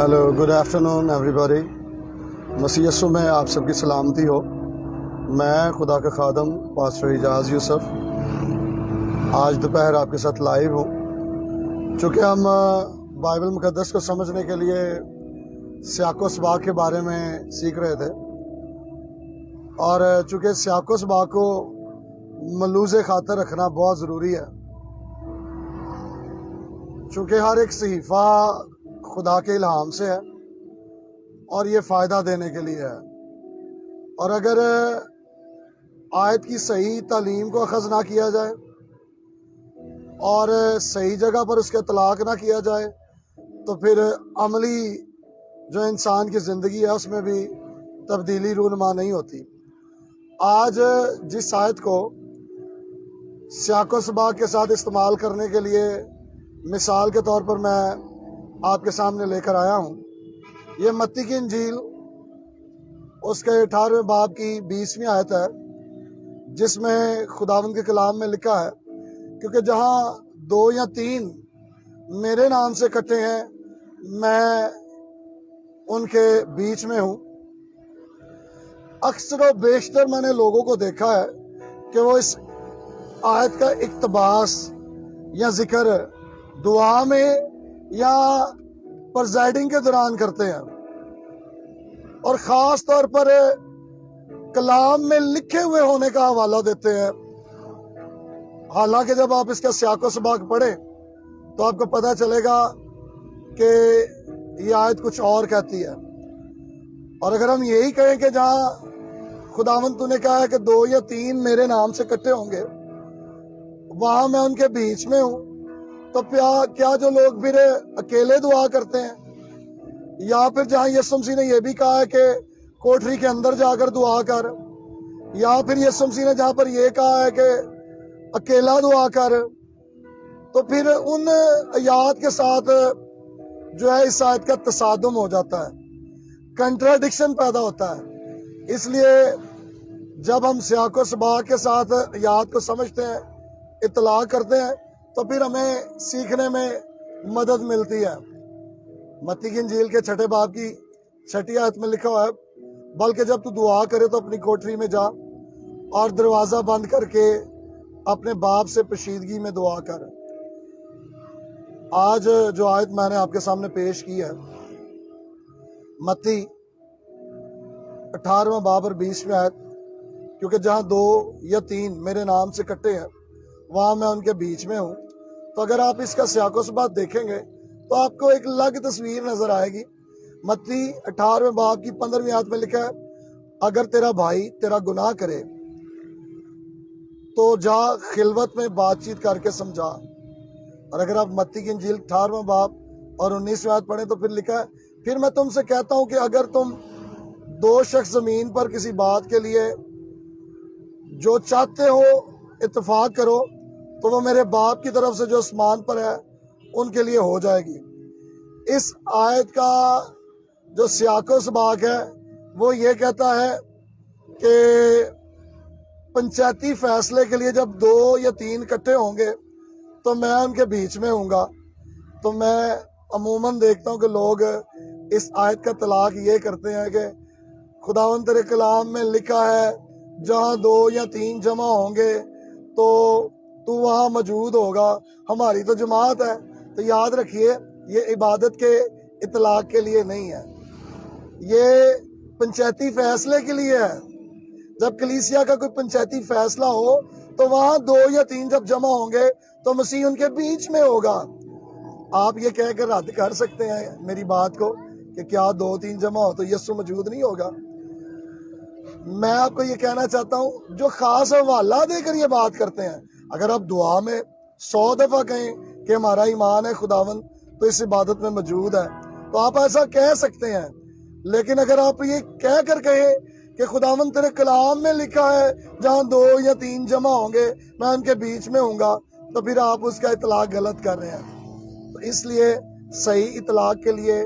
Hello, good afternoon everybody. Masih Yesu में आप सबकी सलामती हो। मैं खुदा का खादम पास्टर इजाज़ यूसुफ आज दोपहर आपके साथ लाइव हूँ। चूँकि हम बाइबल मुक़द्दस को समझने के लिए सियाक़ो सबाक़ के बारे में सीख रहे थे, और चूँकि सियाक़ो सबाक़ को मलूज़े खातर रखना बहुत ज़रूरी है, चूँकि हर एक सहीफ़ा खुदा के इल्हाम से है और ये फ़ायदा देने के लिए है। और अगर आयत की सही तालीम को अख़ज़ ना किया जाए और सही जगह पर उसका इतलाक़ ना किया जाए तो फिर अमली जो इंसान की ज़िंदगी है उसमें भी तब्दीली रूनुमा नहीं होती। आज जिस आयत को सियाक़ो सबाक़ के साथ इस्तेमाल करने के लिए मिसाल के तौर पर मैं आपके सामने लेकर आया हूँ, ये मत्ती की इंजील उसके 18वें बाब की 20वीं आयत है, जिसमें खुदावंद के कलाम में लिखा है, क्योंकि जहाँ 2 या 3 मेरे नाम से इकट्ठे हैं मैं उनके बीच में हूँ। अक्सर व बेशतर मैंने लोगों को देखा है कि वो इस आयत का इक़्तिबास या जिक्र दुआ में या प्रेज़िडिंग के दौरान करते हैं, और ख़ास तौर पर कलाम में लिखे हुए होने का हवाला देते हैं। हालांकि जब आप इसका सियाक़ो सबाक़ पढ़ें तो आपको पता चलेगा कि ये आयत कुछ और कहती है। और अगर हम यही कहें कि जहाँ खुदावंद तूने कहा है कि 2 या 3 मेरे नाम से इकट्ठे होंगे वहाँ मैं उनके बीच में हूँ, तो क्या जो लोग फिर अकेले दुआ करते हैं, या फिर जहाँ यीशु मसीह ने यह भी कहा है कि कोठरी के अंदर जाकर दुआ कर, या फिर यीशु मसीह ने जहाँ पर यह कहा है कि अकेला दुआ कर, तो फिर उन आयात के साथ जो है इस आयत का तसादुम हो जाता है, कंट्राडिक्शन पैदा होता है। इसलिए जब हम सियाक़ो सबाक़ के साथ आयत को समझते हैं, इतलाक़ करते हैं, तो फिर हमें सीखने में मदद मिलती है। मत्ती की इंजील के 6 बाब की 6 आयत में लिखा हुआ है, बल्कि जब तू दुआ करे तो अपनी कोठरी में जा और दरवाज़ा बंद करके अपने बाप से पोशीदगी में दुआ कर। आज जो आयत मैंने आपके सामने पेश की है, मत्ती 18वां बाब और 20वीं आयत, क्योंकि जहाँ 2 या 3 मेरे नाम से इकट्ठे हैं वहाँ मैं उनके बीच में हूँ। तो अगर आप इसका सियाक़ो सबाक़ देखेंगे तो आपको एक अलग तस्वीर नजर आएगी। मत्ती 18वें बाब की 15वीं आयत में लिखा है, अगर तेरा भाई तेरा गुनाह करे तो जा खिलवत में बातचीत करके समझा। और अगर आप मत्ती की इंजील 18वां बाब और 19वीं आयत पढ़ें तो फिर लिखा है, फिर मैं तुमसे कहता हूँ कि अगर तुम 2 शख्स जमीन पर किसी बात के लिए जो चाहते हो इत्तेफाक करो तो वो मेरे बाप की तरफ से जो आसमान पर है उनके लिए हो जाएगी। इस आयत का जो सियाक़ो सबाक़ है वो ये कहता है कि पंचायती फैसले के लिए जब 2 या 3 इकट्ठे होंगे तो मैं उनके बीच में हूँगा। तो मैं अमूमन देखता हूँ कि लोग इस आयत का तलाक ये करते हैं कि खुदावंद तेरे कलाम में लिखा है जहाँ 2 या 3 जमा होंगे तो तू वहाँ मौजूद होगा, हमारी तो जमात है। तो याद रखिए, ये इबादत के इतलाक़ के लिए नहीं है, ये पंचायती फैसले के लिए है। जब कलीसिया का कोई पंचायती फैसला हो तो वहाँ 2 या 3 जब जमा होंगे तो मसीह उनके बीच में होगा। आप ये कहकर रद्द कर सकते हैं मेरी बात को कि क्या 2-3 जमा हो तो यीशु मौजूद नहीं होगा। मैं आपको ये कहना चाहता हूँ, जो खास हवाला देकर ये बात करते हैं, अगर आप दुआ में 100 दफ़ा कहें कि हमारा ईमान है खुदावंद तो इस इबादत में मौजूद है, तो आप ऐसा कह सकते हैं। लेकिन अगर आप ये कह कर कहें कि खुदावंद तेरे कलाम में लिखा है जहाँ 2 या 3 जमा होंगे मैं उनके बीच में हूँगा, तो फिर आप उसका इतलाक़ गलत कर रहे हैं। तो इसलिए सही इतलाक़ के लिए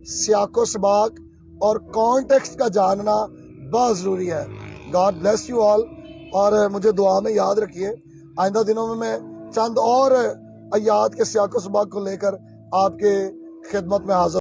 सियाक़ो सबाक़ और कॉन्टेक्स्ट का जानना बहुत ज़रूरी है। गॉड ब्लेस यू ऑल, और मुझे दुआ में याद रखिए। आइंदा दिनों में मैं चंद और आयात के सियाक़ो सबाक़ को लेकर आपके खिदमत में हाज़िर